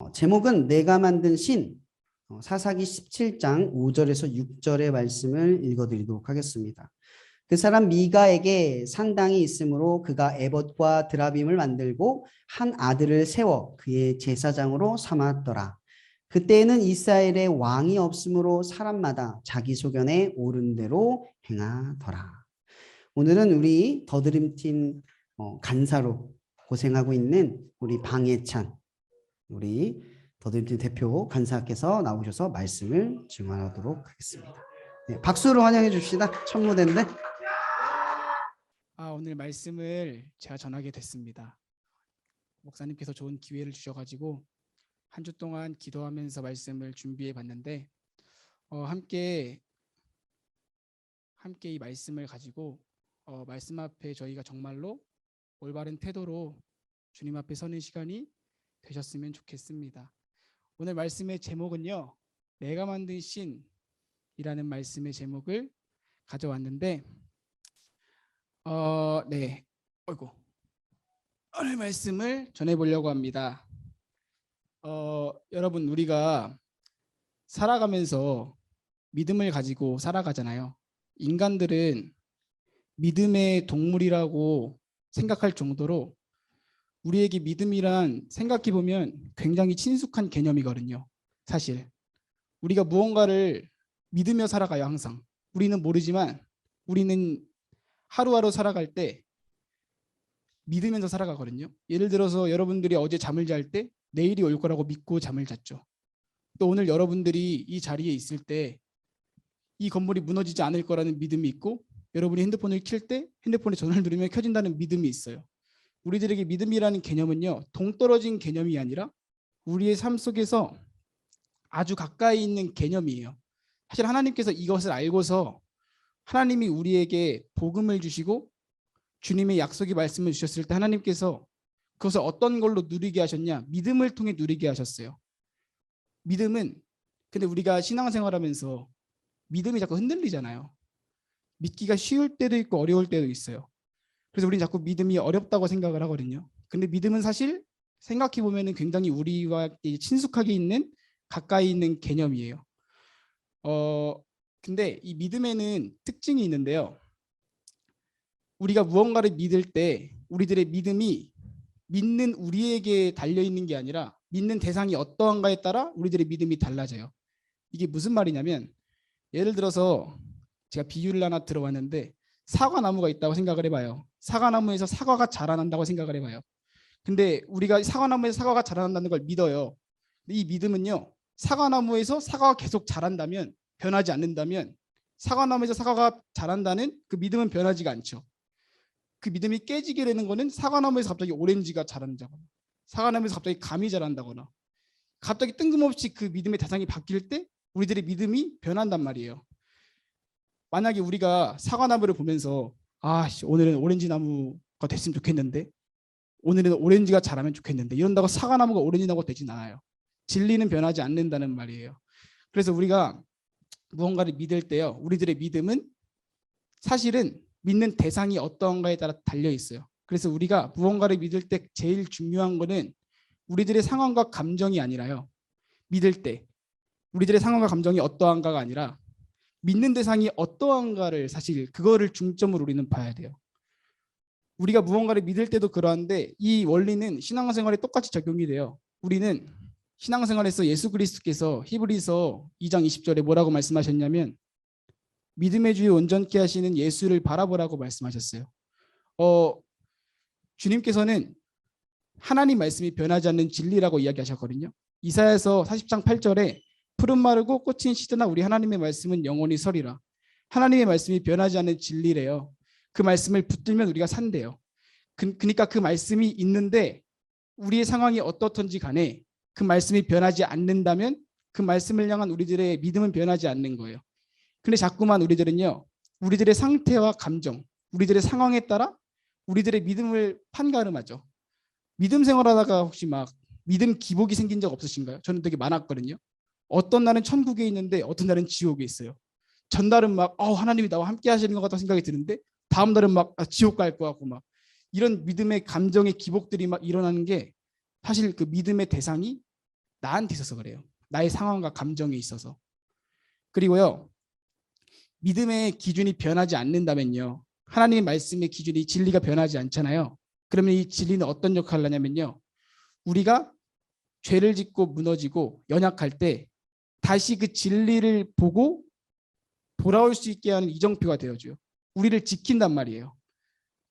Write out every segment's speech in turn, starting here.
제목은 내가 만든 신, 사사기 17장 5절에서 6절의 말씀을 읽어드리도록 하겠습니다. 그 사람 미가에게 산당이 있으므로 그가 에봇과 드라빔을 만들고 한 아들을 세워 그의 제사장으로 삼았더라. 그때에는 이스라엘에 왕이 없으므로 사람마다 자기 소견에 옳은 대로 행하더라. 오늘은 우리 더드림팀 간사로 고생하고 있는 우리 방예찬, 우리 더드림팀 대표 간사께서 나오셔서 말씀을 증언하도록 하겠습니다. 네, 박수로 환영해 줍시다. 첫 무대인데. 오늘 말씀을 제가 전하게 됐습니다. 목사님께서 좋은 기회를 주셔가지고 한 주 동안 기도하면서 말씀을 준비해 봤는데 함께 이 말씀을 가지고 말씀 앞에 저희가 정말로 올바른 태도로 주님 앞에 서는 시간이 되셨으면 좋겠습니다. 오늘 말씀의 제목은요, 내가 만든 신이라는 말씀의 제목을 가져왔는데 오늘 말씀을 전해보려고 합니다. 여러분, 우리가 살아가면서 믿음을 가지고 살아가잖아요. 인간들은 믿음의 동물이라고 생각할 정도로 우리에게 믿음이란 생각해보면 굉장히 친숙한 개념이거든요. 사실 우리가 무언가를 믿으며 살아가요. 항상 우리는 모르지만 우리는 하루하루 살아갈 때 믿으면서 살아가거든요. 예를 들어서 여러분들이 어제 잠을 잘 때 내일이 올 거라고 믿고 잠을 잤죠. 또 오늘 여러분들이 이 자리에 있을 때 이 건물이 무너지지 않을 거라는 믿음이 있고, 여러분이 핸드폰을 켤 때 핸드폰에 전화를 누르면 켜진다는 믿음이 있어요. 우리들에게 믿음이라는 개념은요, 동떨어진 개념이 아니라 우리의 삶 속에서 아주 가까이 있는 개념이에요. 사실 하나님께서 이것을 알고서 하나님이 우리에게 복음을 주시고 주님의 약속의 말씀을 주셨을 때 하나님께서 그것을 어떤 걸로 누리게 하셨냐? 믿음을 통해 누리게 하셨어요. 믿음은, 근데 우리가 신앙생활하면서 믿음이 자꾸 흔들리잖아요. 믿기가 쉬울 때도 있고 어려울 때도 있어요. 그래서 우리는 자꾸 믿음이 어렵다고 생각을 하거든요. 근데 믿음은 사실 생각해 보면 굉장히 우리와 친숙하게 있는, 가까이 있는 개념이에요. 근데 이 믿음에는 특징이 있는데요. 우리가 무언가를 믿을 때 우리들의 믿음이 믿는 우리에게 달려있는 게 아니라 믿는 대상이 어떠한가에 따라 우리들의 믿음이 달라져요. 이게 무슨 말이냐면, 예를 들어서 제가 비유를 하나 들어봤는데 사과나무가 있다고 생각을 해봐요. 사과나무에서 사과가 자라난다고 생각을 해봐요. 근데 우리가 사과나무에서 사과가 자라난다는 걸 믿어요. 근데 이 믿음은요, 사과나무에서 사과가 계속 자란다면, 변하지 않는다면, 사과나무에서 사과가 자란다는 그 믿음은 변하지가 않죠. 그 믿음이 깨지게 되는 거는 사과나무에서 갑자기 오렌지가 자란다거나, 사과나무에서 갑자기 감이 자란다거나, 갑자기 뜬금없이 그 믿음의 대상이 바뀔 때 우리들의 믿음이 변한단 말이에요. 만약에 우리가 사과나무를 보면서 오늘은 오렌지 나무가 됐으면 좋겠는데, 오늘은 오렌지가 자라면 좋겠는데, 이런다고 사과나무가 오렌지 나무가 되진 않아요. 진리는 변하지 않는다는 말이에요. 그래서 우리가 무언가를 믿을 때요, 우리들의 믿음은 사실은 믿는 대상이 어떠한가에 따라 달려 있어요. 그래서 우리가 무언가를 믿을 때 제일 중요한 거는 우리들의 상황과 감정이 아니라요, 믿을 때 우리들의 상황과 감정이 어떠한가가 아니라 믿는 대상이 어떠한가를, 사실 그거를 중점으로 우리는 봐야 돼요. 우리가 무언가를 믿을 때도 그러한데 이 원리는 신앙생활에 똑같이 적용이 돼요. 우리는 신앙생활에서 예수 그리스도께서 히브리서 2장 20절에 뭐라고 말씀하셨냐면, 믿음의 주에 온전케 하시는 예수를 바라보라고 말씀하셨어요. 주님께서는 하나님 말씀이 변하지 않는 진리라고 이야기하셨거든요. 이사야서 40장 8절에 푸른 마르고 꽃은 시드나 우리 하나님의 말씀은 영원히 서리라. 하나님의 말씀이 변하지 않는 진리래요. 그 말씀을 붙들면 우리가 산대요. 그러니까 그 말씀이 있는데 우리의 상황이 어떻든지 간에 그 말씀이 변하지 않는다면 그 말씀을 향한 우리들의 믿음은 변하지 않는 거예요. 근데 자꾸만 우리들은요, 우리들의 상태와 감정, 우리들의 상황에 따라 우리들의 믿음을 판가름하죠. 믿음 생활하다가 혹시 막 믿음 기복이 생긴 적 없으신가요? 저는 되게 많았거든요. 어떤 날은 천국에 있는데 어떤 날은 지옥에 있어요. 전날은 막 하나님이 나와 함께 하시는 것 같다고 생각이 드는데 다음 날은 막 지옥 갈 것 같고, 막 이런 믿음의 감정의 기복들이 막 일어나는 게, 사실 그 믿음의 대상이 나한테 있어서 그래요. 나의 상황과 감정에 있어서. 그리고요. 믿음의 기준이 변하지 않는다면요. 하나님의 말씀의 기준이 진리가 변하지 않잖아요. 그러면 이 진리는 어떤 역할을 하냐면요. 우리가 죄를 짓고 무너지고 연약할 때 다시 그 진리를 보고 돌아올 수 있게 하는 이정표가 되어줘요. 우리를 지킨단 말이에요.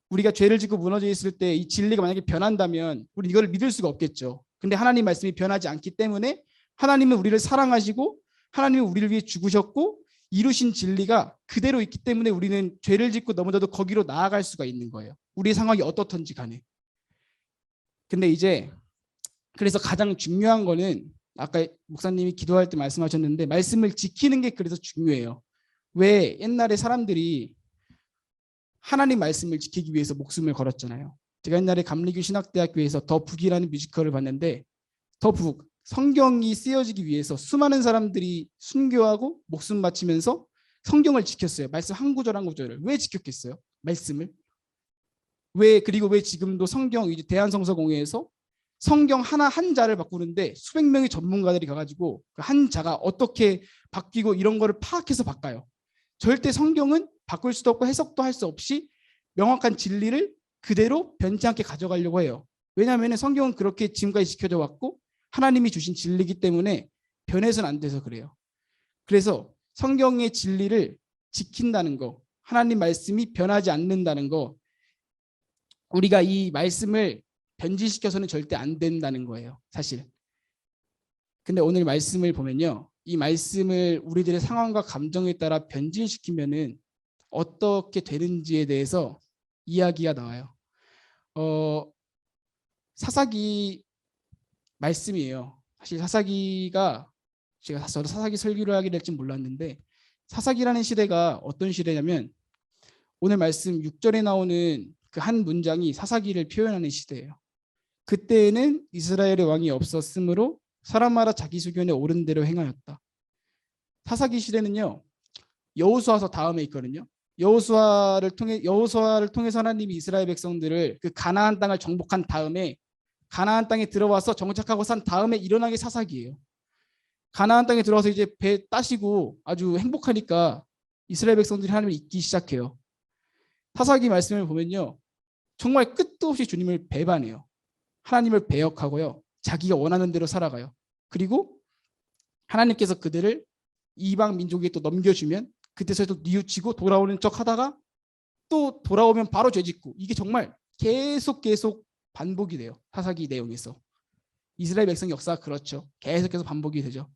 우리가 죄를 짓고 무너져 있을 때 이 진리가 만약에 변한다면 우리 이걸 믿을 수가 없겠죠. 근데 하나님 말씀이 변하지 않기 때문에 하나님은 우리를 사랑하시고 하나님은 우리를 위해 죽으셨고 이루신 진리가 그대로 있기 때문에 우리는 죄를 짓고 넘어져도 거기로 나아갈 수가 있는 거예요. 우리의 상황이 어떻든지 간에. 근데 이제 그래서 가장 중요한 거는 아까 목사님이 기도할 때 말씀하셨는데 말씀을 지키는 게 그래서 중요해요. 왜 옛날에 사람들이 하나님 말씀을 지키기 위해서 목숨을 걸었잖아요. 제가 옛날에 감리교 신학대학교에서 더 북이라는 뮤지컬을 봤는데 더 북, 성경이 쓰여지기 위해서 수많은 사람들이 순교하고 목숨 바치면서 성경을 지켰어요. 말씀 한 구절 한 구절을. 왜 지켰겠어요? 말씀을. 왜 그리고 왜 지금도 성경 이제 대한성서공회에서 성경 하나 한 자를 바꾸는데 수백 명의 전문가들이 가가지고 그 한 자가 어떻게 바뀌고 이런 거를 파악해서 바꿔요. 절대 성경은 바꿀 수도 없고 해석도 할 수 없이 명확한 진리를 그대로 변치 않게 가져가려고 해요. 왜냐하면 성경은 그렇게 지금까지 지켜져 왔고 하나님이 주신 진리이기 때문에 변해서는 안 돼서 그래요. 그래서 성경의 진리를 지킨다는 거, 하나님 말씀이 변하지 않는다는 거, 우리가 이 말씀을 변질시켜서는 절대 안 된다는 거예요. 사실. 근데 오늘 말씀을 보면요. 이 말씀을 우리들의 상황과 감정에 따라 변질시키면은 어떻게 되는지에 대해서 이야기가 나와요. 사사기 말씀이에요. 사실 사사기가 저도 사사기 설교를 하게 될지 몰랐는데 사사기라는 시대가 어떤 시대냐면 오늘 말씀 6절에 나오는 그 한 문장이 사사기를 표현하는 시대예요. 그때에는 이스라엘의 왕이 없었으므로 사람마다 자기 수견에 옳은 대로 행하였다. 사사기 시대는요. 여호수아서 다음에 있거든요. 여호수아를 통해서 하나님이 이스라엘 백성들을 그 가나안 땅을 정복한 다음에 가나안 땅에 들어와서 정착하고 산 다음에 일어난 게 사사기예요. 가나안 땅에 들어와서 이제 배 따시고 아주 행복하니까 이스라엘 백성들이 하나님을 잊기 시작해요. 사사기 말씀을 보면요. 정말 끝도 없이 주님을 배반해요. 하나님을 배역하고요. 자기가 원하는 대로 살아가요. 그리고 하나님께서 그들을 이방 민족에게 또 넘겨주면 그때서 또 뉘우치고 돌아오는 척 하다가 또 돌아오면 바로 죄짓고 이게 정말 계속 반복이 돼요. 사사기 내용에서. 이스라엘 백성 역사가 그렇죠. 계속해서 반복이 되죠.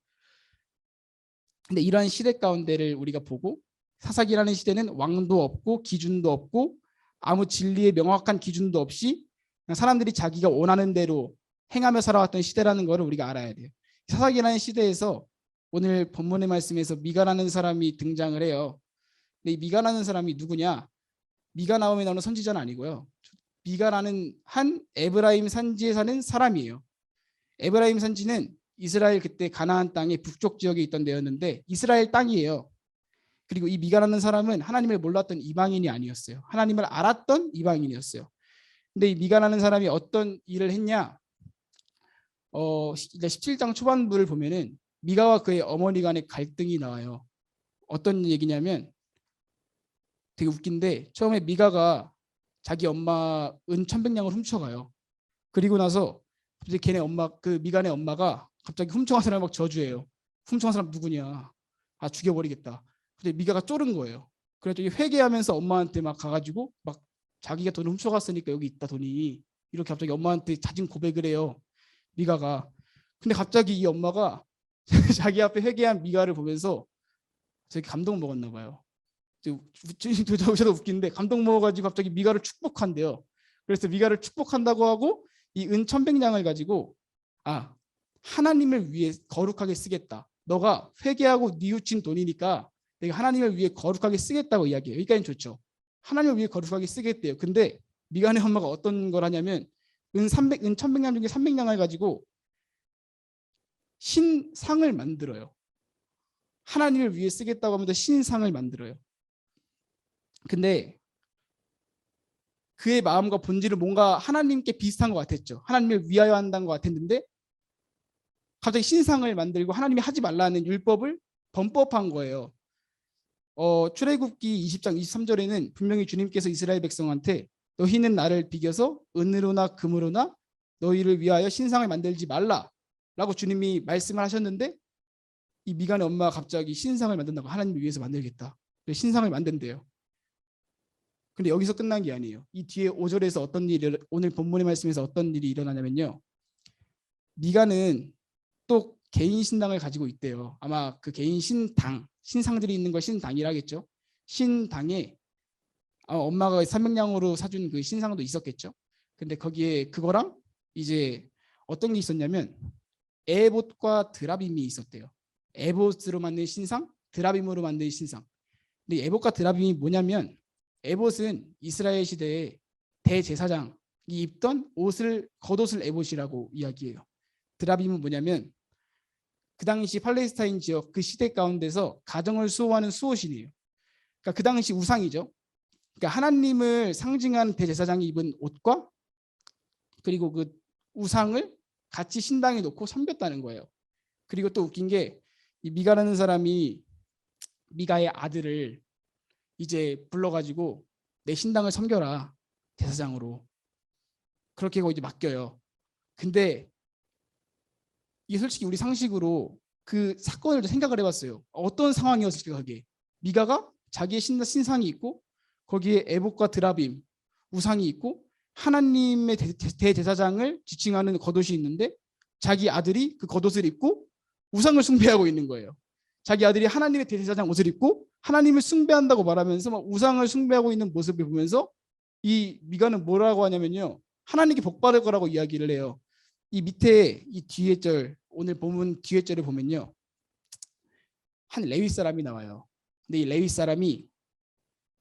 근데 이러한 시대 가운데를 우리가 보고 사사기라는 시대는 왕도 없고 기준도 없고 아무 진리의 명확한 기준도 없이 그냥 사람들이 자기가 원하는 대로 행하며 살아왔던 시대라는 것을 우리가 알아야 돼요. 사사기라는 시대에서 오늘 본문의 말씀에서 미가라는 사람이 등장을 해요. 근데 이 미가라는 사람이 누구냐? 미가 나움에 나오는 선지자는 아니고요. 미가라는 한 에브라임 산지에 사는 사람이에요. 에브라임 산지는 이스라엘 그때 가나안 땅의 북쪽 지역에 있던 데였는데 이스라엘 땅이에요. 그리고 이 미가라는 사람은 하나님을 몰랐던 이방인이 아니었어요. 하나님을 알았던 이방인이었어요. 근데 이 미가라는 사람이 어떤 일을 했냐? 17장 초반부를 보면은 미가와 그의 어머니 간의 갈등이 나와요. 어떤 얘기냐면 되게 웃긴데 처음에 미가가 자기 엄마 은 1,100냥을 훔쳐가요. 그리고 나서 이제 걔네 엄마 그 미간의 엄마가 갑자기 훔쳐간 사람을 막 저주해요. 훔쳐간 사람 누구냐? 아 죽여버리겠다. 근데 미가가 쫄은 거예요. 그래서 회개하면서 엄마한테 막 가가지고 막 자기가 돈을 훔쳐갔으니까 여기 있다 돈이 이렇게 갑자기 엄마한테 자진 고백을 해요. 미가가. 근데 갑자기 이 엄마가 자기 앞에 회개한 미가를 보면서 되게 감동 먹었나 봐요. 저도 웃긴데 감동 먹어가지고 갑자기 미가를 축복한대요. 그래서 미가를 축복한다고 하고 이 은 1,100냥을 가지고 아 하나님을 위해 거룩하게 쓰겠다. 너가 회개하고 뉘우친 돈이니까 내가 하나님을 위해 거룩하게 쓰겠다고 이야기해요. 여기까지는 좋죠. 하나님을 위해 거룩하게 쓰겠대요. 근데 미간의 엄마가 어떤 걸 하냐면 은 1,100냥 중에 300냥을 가지고 신상을 만들어요. 하나님을 위해 쓰겠다고 하면서 신상을 만들어요. 근데 그의 마음과 본질은 뭔가 하나님께 비슷한 것 같았죠. 하나님을 위하여 한다는 것 같았는데 갑자기 신상을 만들고 하나님이 하지 말라는 율법을 범법한 거예요. 출애굽기 20장 23절에는 분명히 주님께서 이스라엘 백성한테 너희는 나를 비겨서 은으로나 금으로나 너희를 위하여 신상을 만들지 말라라고 주님이 말씀을 하셨는데, 이 미간의 엄마가 갑자기 신상을 만든다고, 하나님을 위해서 만들겠다. 신상을 만든대요. 근데 여기서 끝난 게 아니에요. 이 뒤에 5절에서 어떤 일이, 오늘 본문의 말씀에서 어떤 일이 일어나냐면요, 미간은 또 개인 신당을 가지고 있대요. 아마 그 개인 신당, 신상들이 있는 걸 신당이라겠죠. 신당에 엄마가 300냥으로 사준 그 신상도 있었겠죠. 근데 거기에 그거랑 이제 어떤 게 있었냐면 에봇과 드라빔이 있었대요. 에봇으로 만든 신상, 드라빔으로 만든 신상. 근데 에봇과 드라빔이 뭐냐면, 에봇은 이스라엘 시대에 대제사장이 입던 옷을, 겉옷을 에봇이라고 이야기해요. 드라빔은 뭐냐면 그 당시 팔레스타인 지역 그 시대 가운데서 가정을 수호하는 수호신이에요. 그러니까 그 당시 우상이죠. 그러니까 하나님을 상징하는 대제사장이 입은 옷과 그리고 그 우상을 같이 신당에 놓고 섬겼다는 거예요. 그리고 또 웃긴 게, 이 미가라는 사람이 미가의 아들을 이제 불러가지고 내 신당을 섬겨라, 대사장으로. 그렇게 하고 이제 맡겨요. 근데 이게 솔직히 우리 상식으로 그 사건을 생각을 해봤어요. 어떤 상황이었을까 그게. 미가가 자기의 신상이 있고 거기에 에봇과 드라빔, 우상이 있고 하나님의 대제사장을 지칭하는 겉옷이 있는데, 자기 아들이 그 겉옷을 입고 우상을 숭배하고 있는 거예요. 자기 아들이 하나님의 대제사장 옷을 입고 하나님을 숭배한다고 말하면서 막 우상을 숭배하고 있는 모습을 보면서 이 미가는 뭐라고 하냐면요, 하나님께 복받을 거라고 이야기를 해요. 이 밑에 이 뒤에 절, 오늘 본문 뒤에 절을 보면요, 한 레위 사람이 나와요. 근데 이 레위 사람이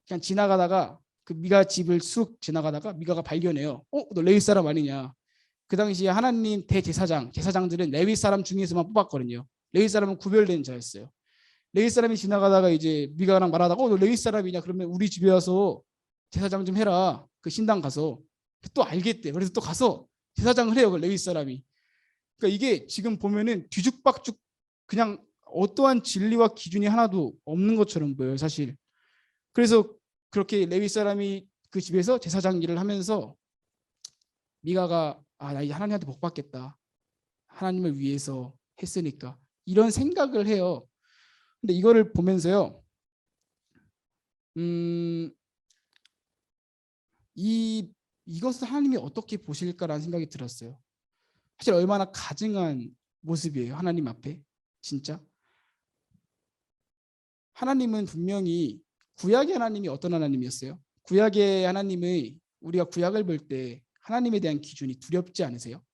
그냥 지나가다가 그 미가 집을 쑥 지나가다가 미가가 발견해요. 너 레위 사람 아니냐. 그 당시에 하나님 제사장들은 레위 사람 중에서만 뽑았거든요. 레위 사람은 구별된 자였어요. 레위 사람이 지나가다가 이제 미가랑 말하다가 너 레위 사람이냐, 그러면 우리 집에 와서 제사장 좀 해라. 그 신당 가서. 또 알겠대. 그래서 또 가서 제사장을 해요, 그 레위 사람이. 그러니까 이게 지금 보면은 뒤죽박죽 그냥 어떠한 진리와 기준이 하나도 없는 것처럼 보여요, 사실. 그래서 그렇게 레위 사람이 그 집에서 제사장 일을 하면서 미가가 나 이제 하나님한테 복 받겠다, 하나님을 위해서 했으니까, 이런 생각을 해요. 근데 이거를 보면서요, 이것을 하나님이 어떻게 보실까라는 생각이 들었어요. 사실 얼마나 가증한 모습이에요, 하나님 앞에. 진짜 하나님은 분명히, 구약의 하나님이 어떤 하나님이었어요? 구약의 하나님의, 우리가 구약을 볼 때 하나님에 대한 기준이 두렵지 않으세요?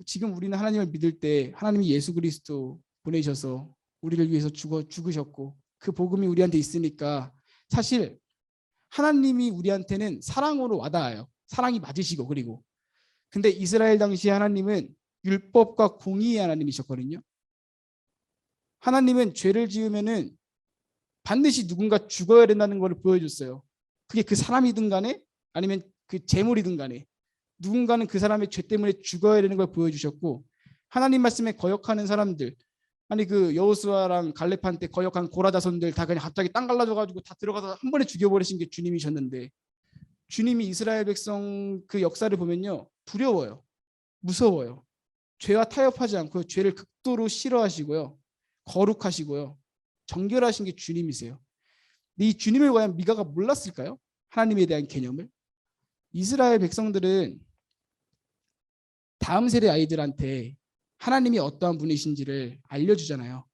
지금 우리는 하나님을 믿을 때 하나님이 예수 그리스도 보내셔서 우리를 위해서 죽으셨고 그 복음이 우리한테 있으니까 사실 하나님이 우리한테는 사랑으로 와닿아요. 사랑이 맞으시고. 그리고 근데 이스라엘 당시 하나님은 율법과 공의의 하나님이셨거든요. 하나님은 죄를 지으면은 반드시 누군가 죽어야 된다는 것을 보여줬어요. 그게 그 사람이든 간에 아니면 그 재물이든 간에 누군가는 그 사람의 죄 때문에 죽어야 되는 걸 보여주셨고, 하나님 말씀에 거역하는 사람들, 아니 그 여호수아랑 갈렙한테 거역한 고라 자손들 다 그냥 갑자기 땅 갈라져가지고 다 들어가서 한 번에 죽여버리신 게 주님이셨는데, 주님이 이스라엘 백성 그 역사를 보면요, 두려워요. 무서워요. 죄와 타협하지 않고요, 죄를 극도로 싫어하시고요, 거룩하시고요, 정결하신 게 주님이세요. 근데 이 주님을 과연 미가가 몰랐을까요? 하나님에 대한 개념을. 이스라엘 백성들은 다음 세대 아이들한테 하나님이 어떠한 분이신지를 알려주잖아요.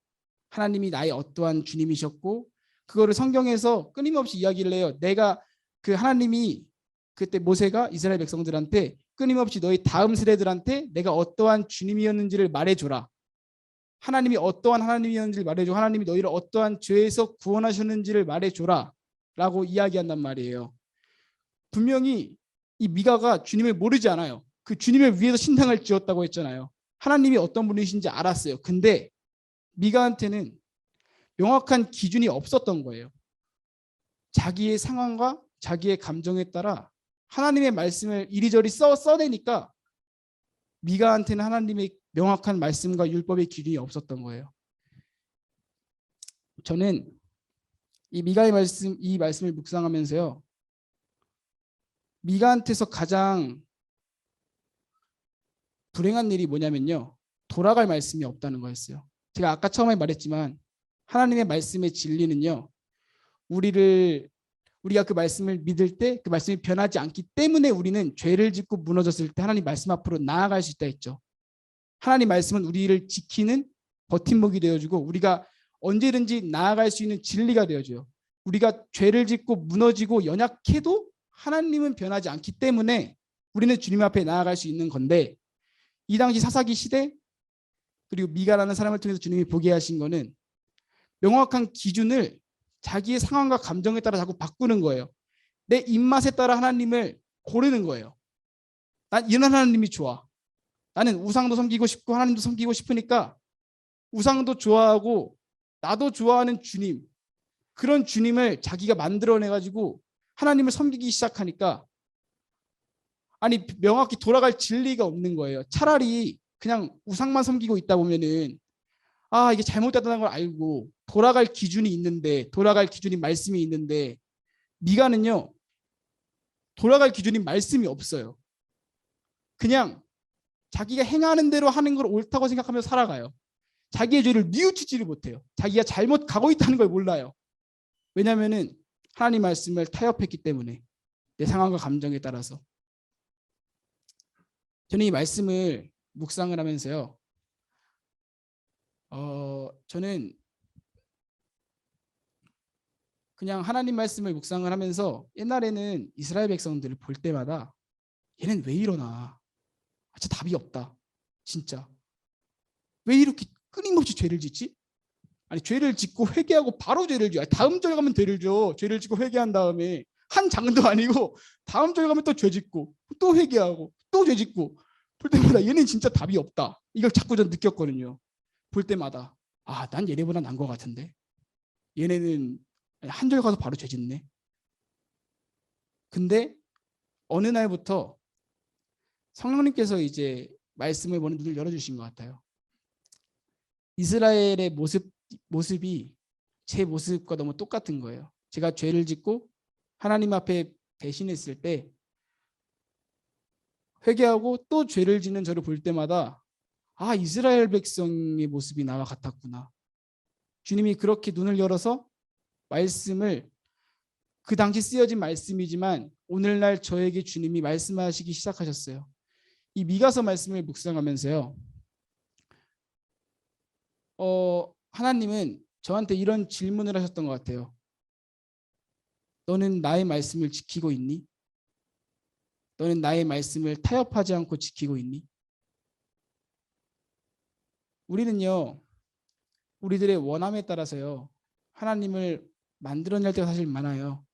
하나님이 나의 어떠한 주님이셨고, 그거를 성경에서 끊임없이 이야기를 해요. 내가 그 하나님이 그때 모세가 이스라엘 백성들한테 끊임없이 너희 다음 세대들한테 내가 어떠한 주님이었는지를 말해줘라. 하나님이 어떠한 하나님이었는지를 말해줘. 하나님이 너희를 어떠한 죄에서 구원하셨는지를 말해줘라 라고 이야기한단 말이에요. 분명히 이 미가가 주님을 모르지 않아요. 그 주님을 위해서 신당을 지었다고 했잖아요. 하나님이 어떤 분이신지 알았어요. 근데 미가한테는 명확한 기준이 없었던 거예요. 자기의 상황과 자기의 감정에 따라 하나님의 말씀을 이리저리 써내니까 미가한테는 하나님의 명확한 말씀과 율법의 기준이 없었던 거예요. 저는 이 미가의 말씀, 이 말씀을 묵상하면서요, 미가한테서 가장 불행한 일이 뭐냐면요, 돌아갈 말씀이 없다는 거였어요. 제가 아까 처음에 말했지만 하나님의 말씀의 진리는요, 우리가 그 말씀을 믿을 때 그 말씀이 변하지 않기 때문에 우리는 죄를 짓고 무너졌을 때 하나님 말씀 앞으로 나아갈 수 있다 했죠. 하나님 말씀은 우리를 지키는 버팀목이 되어주고 우리가 언제든지 나아갈 수 있는 진리가 되어줘요. 우리가 죄를 짓고 무너지고 연약해도 하나님은 변하지 않기 때문에 우리는 주님 앞에 나아갈 수 있는 건데, 이 당시 사사기 시대 그리고 미가라는 사람을 통해서 주님이 보게 하신 거는 명확한 기준을 자기의 상황과 감정에 따라 자꾸 바꾸는 거예요. 내 입맛에 따라 하나님을 고르는 거예요. 난 이런 하나님이 좋아. 나는 우상도 섬기고 싶고 하나님도 섬기고 싶으니까 우상도 좋아하고 나도 좋아하는 주님, 그런 주님을 자기가 만들어내가지고 하나님을 섬기기 시작하니까, 아니 명확히 돌아갈 진리가 없는 거예요. 차라리 그냥 우상만 섬기고 있다 보면은 이게 잘못됐다는 걸 알고 돌아갈 기준이 있는데, 돌아갈 기준이 말씀이 있는데, 미가는요 돌아갈 기준이 말씀이 없어요. 그냥 자기가 행하는 대로 하는 걸 옳다고 생각하며 살아가요. 자기의 죄를 뉘우치지를 못해요. 자기가 잘못 가고 있다는 걸 몰라요. 왜냐하면은 하나님 말씀을 타협했기 때문에, 내 상황과 감정에 따라서. 저는 이 말씀을 묵상을 하면서요, 저는 그냥 하나님 말씀을 묵상을 하면서 옛날에는 이스라엘 백성들을 볼 때마다 얘는 왜 이러나, 진짜 답이 없다. 진짜 왜 이렇게 끊임없이 죄를 짓지? 아니 죄를 짓고 회개하고 바로 죄를 져. 다음 절 가면 죄를 져. 죄를 짓고 회개한 다음에 한 장도 아니고 다음 절 가면 또 죄 짓고 또 회개하고 또 죄 짓고, 볼 때마다 얘는 진짜 답이 없다. 이걸 자꾸 전 느꼈거든요. 볼 때마다 난 얘네보다 난 것 같은데, 얘네는 한 절 가서 바로 죄 짓네. 근데 어느 날부터 성령님께서 이제 말씀을 보는 눈을 열어주신 것 같아요. 이스라엘의 모습이 제 모습과 너무 똑같은 거예요. 제가 죄를 짓고 하나님 앞에 배신했을 때 회개하고 또 죄를 짓는 저를 볼 때마다 이스라엘 백성의 모습이 나와 같았구나. 주님이 그렇게 눈을 열어서 말씀을, 그 당시 쓰여진 말씀이지만 오늘날 저에게 주님이 말씀하시기 시작하셨어요. 이 미가서 말씀을 묵상하면서요, 하나님은 저한테 이런 질문을 하셨던 것 같아요. 너는 나의 말씀을 지키고 있니? 너는 나의 말씀을 타협하지 않고 지키고 있니? 우리는요, 우리들의 원함에 따라서요, 하나님을 만들어낼 때가 사실 많아요.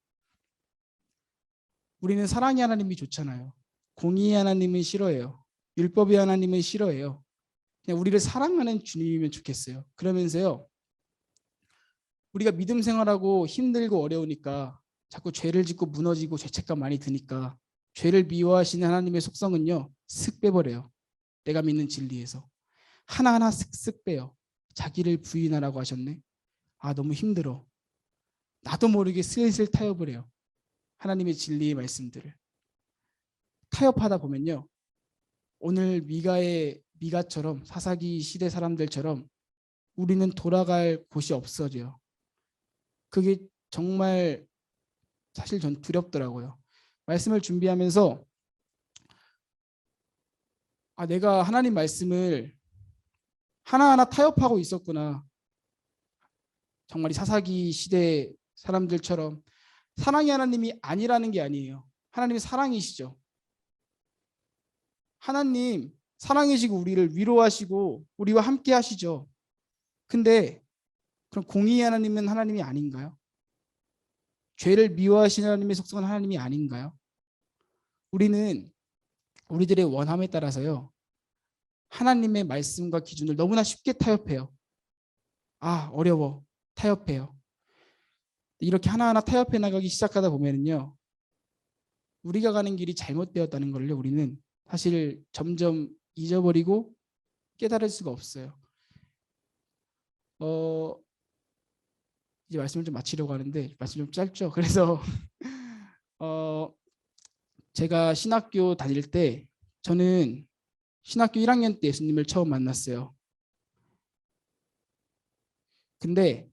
우리는 사랑의 하나님이 좋잖아요. 공의의 하나님은 싫어해요. 율법의 하나님은 싫어해요. 그냥 우리를 사랑하는 주님이면 좋겠어요. 그러면서요, 우리가 믿음 생활하고 힘들고 어려우니까 자꾸 죄를 짓고 무너지고 죄책감 많이 드니까 죄를 미워하시는 하나님의 속성은요, 슥 빼버려요. 내가 믿는 진리에서 하나하나 슥슥 빼요. 자기를 부인하라고 하셨네. 너무 힘들어. 나도 모르게 슬슬 타협을 해요. 하나님의 진리의 말씀들을 타협하다 보면요, 오늘 미가처럼 사사기 시대 사람들처럼 우리는 돌아갈 곳이 없어져요. 그게 정말 사실 전 두렵더라고요. 말씀을 준비하면서 내가 하나님 말씀을 하나하나 타협하고 있었구나. 정말 이 사사기 시대 사람들처럼 사랑의 하나님이 아니라는 게 아니에요. 하나님이 사랑이시죠. 하나님 사랑이시고 우리를 위로하시고 우리와 함께 하시죠. 근데 그럼 공의의 하나님은 하나님이 아닌가요? 죄를 미워하시는 하나님의 속성은 하나님이 아닌가요? 우리는 우리들의 원함에 따라서요, 하나님의 말씀과 기준을 너무나 쉽게 타협해요. 어려워. 타협해요. 이렇게 하나하나 타협해 나가기 시작하다 보면은요, 우리가 가는 길이 잘못되었다는 걸요, 우리는 사실 점점 잊어버리고 깨달을 수가 없어요. 이제 말씀을 좀 마치려고 하는데 말씀 좀 짧죠. 그래서 제가 신학교 다닐 때 저는 신학교 1학년 때 예수님을 처음 만났어요. 근데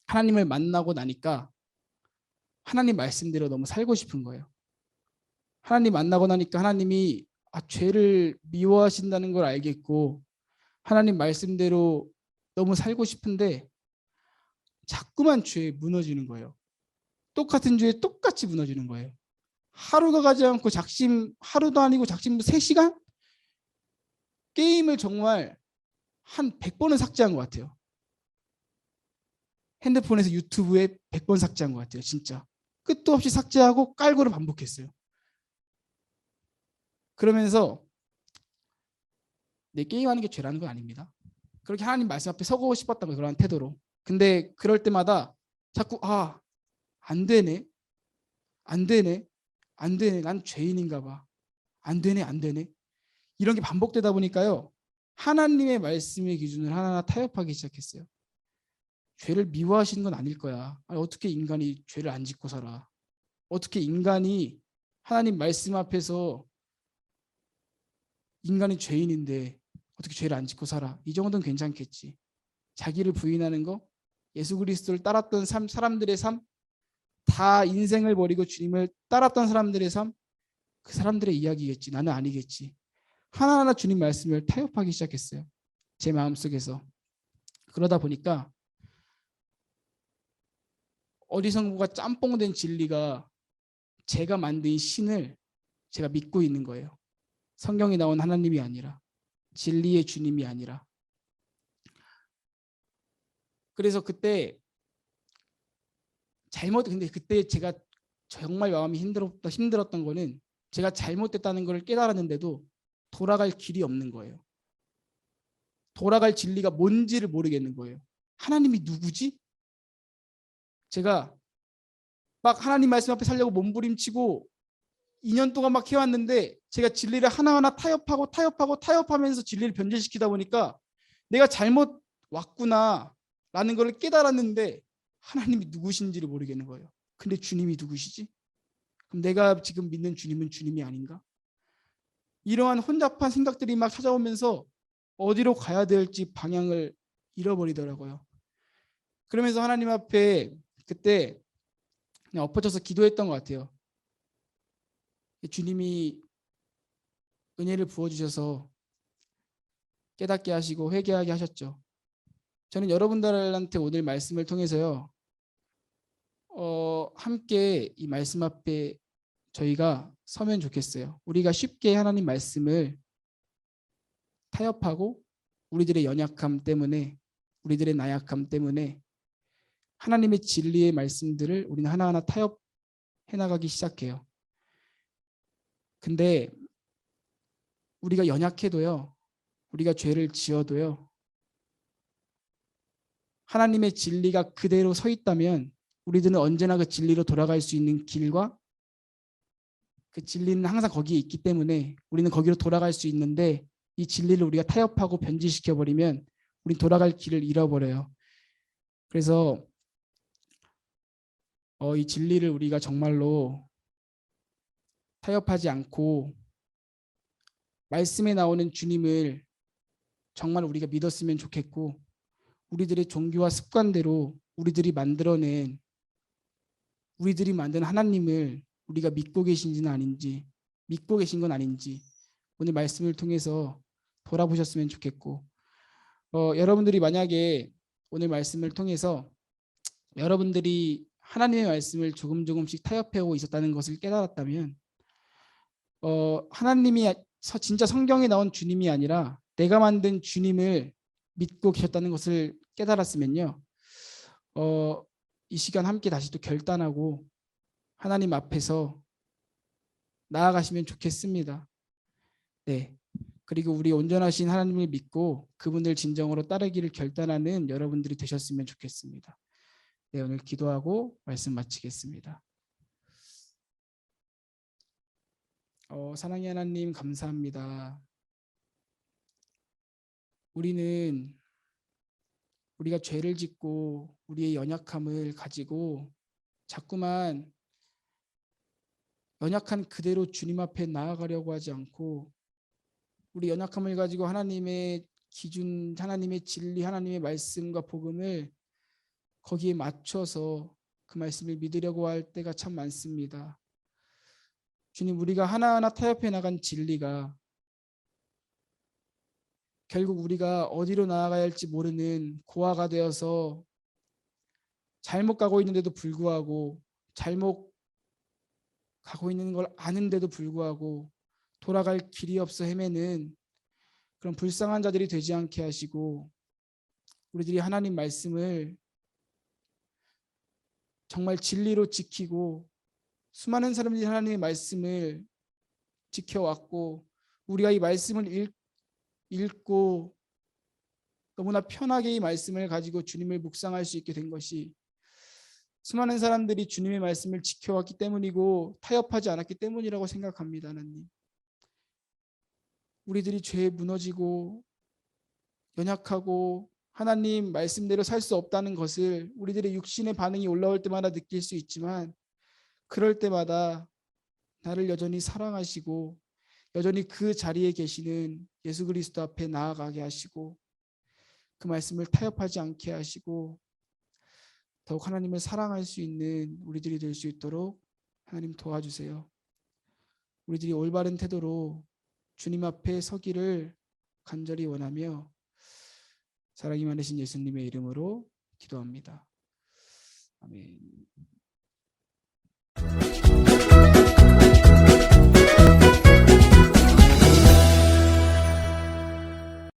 하나님을 만나고 나니까 하나님 말씀대로 너무 살고 싶은 거예요. 하나님 만나고 나니까 하나님이 죄를 미워하신다는 걸 알겠고 하나님 말씀대로 너무 살고 싶은데 자꾸만 죄에 무너지는 거예요. 똑같은 죄에 똑같이 무너지는 거예요. 하루가 가지 않고 작심, 하루도 아니고 작심도 3시간? 게임을 정말 한 100번은 삭제한 것 같아요. 핸드폰에서 유튜브에 100번 삭제한 것 같아요. 진짜. 끝도 없이 삭제하고 깔고를 반복했어요. 그러면서 내 게임하는 게 죄라는 건 아닙니다. 그렇게 하나님 말씀 앞에 서고 싶었던 거예요. 그런 태도로. 근데 그럴 때마다 자꾸 안 되네. 안 되네. 안 되네. 난 죄인인가 봐. 안 되네. 안 되네. 이런 게 반복되다 보니까요. 하나님의 말씀의 기준을 하나하나 타협하기 시작했어요. 죄를 미워하시는 건 아닐 거야. 아니, 어떻게 인간이 죄를 안 짓고 살아? 어떻게 인간이 하나님 말씀 앞에서 인간이 죄인인데 어떻게 죄를 안 짓고 살아? 이 정도는 괜찮겠지. 자기를 부인하는 거, 예수 그리스도를 따랐던 사람들의 삶, 다 인생을 버리고 주님을 따랐던 사람들의 삶, 그 사람들의 이야기겠지. 나는 아니겠지. 하나하나 주님 말씀을 타협하기 시작했어요. 제 마음속에서. 그러다 보니까 어리석음과 짬뽕된 진리가 제가 만든 신을 제가 믿고 있는 거예요. 성경에 나온 하나님이 아니라 진리의 주님이 아니라. 그래서 근데 그때 제가 정말 마음이 힘들었던 거는 제가 잘못됐다는 걸 깨달았는데도 돌아갈 길이 없는 거예요. 돌아갈 진리가 뭔지를 모르겠는 거예요. 하나님이 누구지? 제가 막 하나님 말씀 앞에 살려고 몸부림치고 2년 동안 막 해왔는데 제가 진리를 하나하나 타협하면서 진리를 변질시키다 보니까 내가 잘못 왔구나 라는 걸 깨달았는데 하나님이 누구신지를 모르겠는 거예요. 근데 주님이 누구시지? 그럼 내가 지금 믿는 주님은 주님이 아닌가? 이러한 혼잡한 생각들이 막 찾아오면서 어디로 가야 될지 방향을 잃어버리더라고요. 그러면서 하나님 앞에 그때 그냥 엎어져서 기도했던 것 같아요. 주님이 은혜를 부어주셔서 깨닫게 하시고 회개하게 하셨죠. 저는 여러분들한테 오늘 말씀을 통해서요. 함께 이 말씀 앞에 저희가 서면 좋겠어요. 우리가 쉽게 하나님 말씀을 타협하고 우리들의 연약함 때문에 우리들의 나약함 때문에 하나님의 진리의 말씀들을 우리는 하나하나 타협해 나가기 시작해요. 근데 우리가 연약해도요. 우리가 죄를 지어도요. 하나님의 진리가 그대로 서 있다면 우리들은 언제나 그 진리로 돌아갈 수 있는 길과 그 진리는 항상 거기에 있기 때문에 우리는 거기로 돌아갈 수 있는데 이 진리를 우리가 타협하고 변질시켜버리면 우린 돌아갈 길을 잃어버려요. 그래서 이 진리를 우리가 정말로 타협하지 않고 말씀에 나오는 주님을 정말 우리가 믿었으면 좋겠고 우리들의 종교와 습관대로 우리들이 만든 하나님을 우리가 믿고 계신지는 아닌지 믿고 계신 건 아닌지 오늘 말씀을 통해서 돌아보셨으면 좋겠고 여러분들이 만약에 오늘 말씀을 통해서 여러분들이 하나님의 말씀을 조금씩 타협하고 있었다는 것을 깨달았다면 하나님이 진짜 성경에 나온 주님이 아니라 내가 만든 주님을 믿고 계셨다는 것을 깨달았으면요. 이 시간 함께 다시 또 결단하고 하나님 앞에서 나아가시면 좋겠습니다. 네. 그리고 우리 온전하신 하나님을 믿고 그분을 진정으로 따르기를 결단하는 여러분들이 되셨으면 좋겠습니다. 네, 오늘 기도하고 말씀 마치겠습니다. 사랑의 하나님 감사합니다. 우리가 죄를 짓고 우리의 연약함을 가지고 자꾸만 연약한 그대로 주님 앞에 나아가려고 하지 않고 우리 연약함을 가지고 하나님의 기준, 하나님의 진리, 하나님의 말씀과 복음을 거기에 맞춰서 그 말씀을 믿으려고 할 때가 참 많습니다. 주님, 우리가 하나하나 타협해 나간 진리가 결국 우리가 어디로 나아가야 할지 모르는 고아가 되어서 잘못 가고 있는데도 불구하고 잘못 가고 있는 걸 아는데도 불구하고 돌아갈 길이 없어 헤매는 그런 불쌍한 자들이 되지 않게 하시고 우리들이 하나님 말씀을 정말 진리로 지키고 수많은 사람들이 하나님의 말씀을 지켜왔고 우리가 이 말씀을 읽고 너무나 편하게 이 말씀을 가지고 주님을 묵상할 수 있게 된 것이 수많은 사람들이 주님의 말씀을 지켜왔기 때문이고 타협하지 않았기 때문이라고 생각합니다. 하나님, 우리들이 죄에 무너지고 연약하고 하나님 말씀대로 살 수 없다는 것을 우리들의 육신의 반응이 올라올 때마다 느낄 수 있지만 그럴 때마다 나를 여전히 사랑하시고 여전히 그 자리에 계시는 예수 그리스도 앞에 나아가게 하시고 그 말씀을 타협하지 않게 하시고 더욱 하나님을 사랑할 수 있는 우리들이 될 수 있도록 하나님 도와주세요. 우리들이 올바른 태도로 주님 앞에 서기를 간절히 원하며 사랑이 많으신 예수님의 이름으로 기도합니다. 아멘.